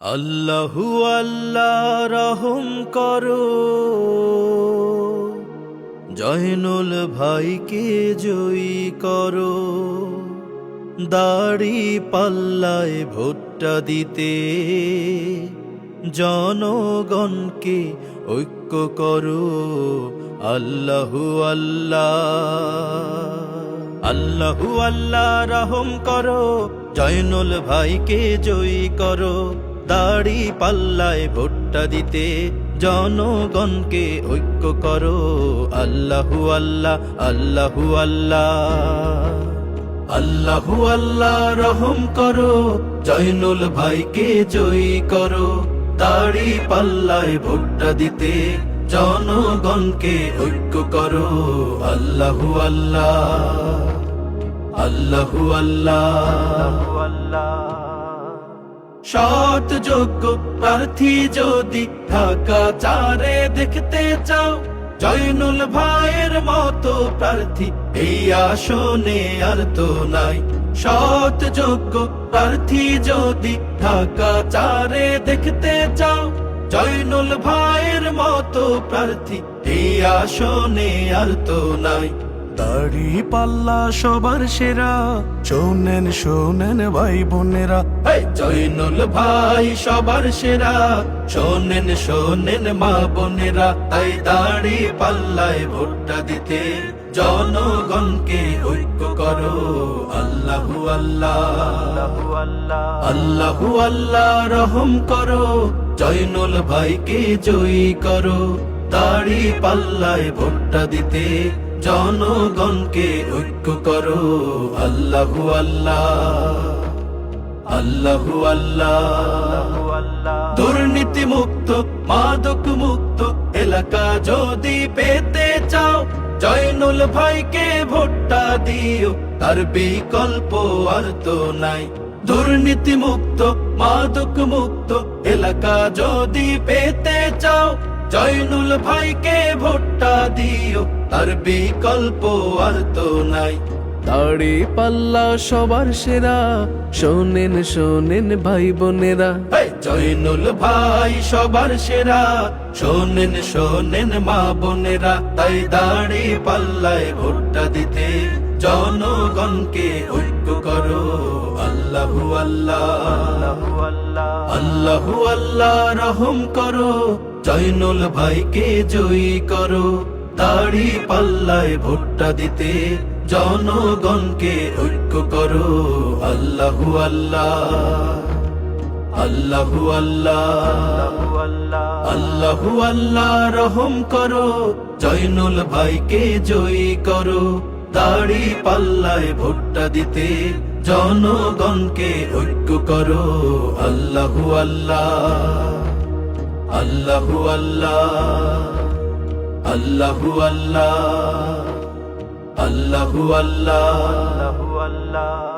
আল্লাহু আল্লাহ রহম করো, জয়নুল ভাইকে জয়ী করো। দাড়ি পাল্লায় ভোটটা দিতে জনগণকে ঐক্য করো। আল্লাহু আল্লাহ, আল্লাহু আল্লাহ রহম করো, জয়নুল ভাইকে জয়ী করো। দাড়ি পাল্লায় ভোটটা দিতে জনগণকে ঐক্য করো। আল্লাহু আল্লাহ, আল্লাহু আল্লাহ, আল্লাহু আল্লাহ রহম করো, জয়নুল ভাইকে জয়ী করো। দাড়ি পাল্লায় ভোটটা দিতে জনগণকে ঐক্য করো। আল্লাহু আল্লাহ, আল্লাহু আল্লাহ। সৎ যোগ্য প্রার্থী যদি ঢাকা চারে দেখতে চাও, জয়নুল ভাইয়ের মতো প্রার্থী এই আসনে আর তো নাই। সৎ যোগ্য প্রার্থী যদি ঢাকা চারে দেখতে চাও, জয়নুল ভাইয়ের মতো প্রার্থী এই আসনে আর তো নাই। দাড়ি পাল্লা সবার সেরা, শোনেন শোনেন ভাই বোনেরা। জয়নুল ভাই সবার সেরা, শোনেন শোনেন মা বোনেরা। তাই দাড়ি পাল্লায় ভোটটা দিতে জনগণকে ঐক্য করো। আল্লাহু আল্লাহ, আল্লাহু আল্লাহ রহম করো, জয়নুল ভাইকে জয়ী করো। দাড়ি পাল্লায় ভোটটা দিতে জনগণকে ঐক্য করো। আল্লাহু আল্লাহ, আল্লাহু আল্লাহ। দুর্নীতি মুক্ত মাদক মুক্ত এলাকা যদি পেতে চাও, জয়নুল ভাইকে ভোটটা দিও, তার বিকল্প আর তো নাই। দুর্নীতি মুক্ত মাদক মুক্ত এলাকা যদি পেতে চাও, জয়নুল ভাইকে ভোটটা দিও, তার বিকল্প আর তো নাই। দাড়ি পাল্লা সবার সেরা, শোনেন শোনেন ভাই বোনেরা। জয়নুল ভাই সবার সেরা, শোনেন শোনেন মা বোনেরা। তাই দাড়ি পাল্লায় ভোটটা দিতে জনগণকে ঐক্য করো। আল্লাহু আল্লাহ, আল্লাহু আল্লাহ রহম করো, জয়নুল ভাইকে জয়ী করো। দাড়ি পাল্লায় ভোটটা দিতে জনগণকে ঐক্য করো। আল্লাহু আল্লাহ, আল্লাহু আল্লাহ, আল্লাহু আল্লাহ রহম করো, জয়নুল ভাইকে জয়ী করো। দাড়ি পাল্লায় ভোটটা দিতে জনগণকে ঐক্য করো। আল্লাহু আল্লাহ, আল্লাহু আল্লাহ, আল্লাহু আল্লাহ, আল্লাহু আল্লাহ।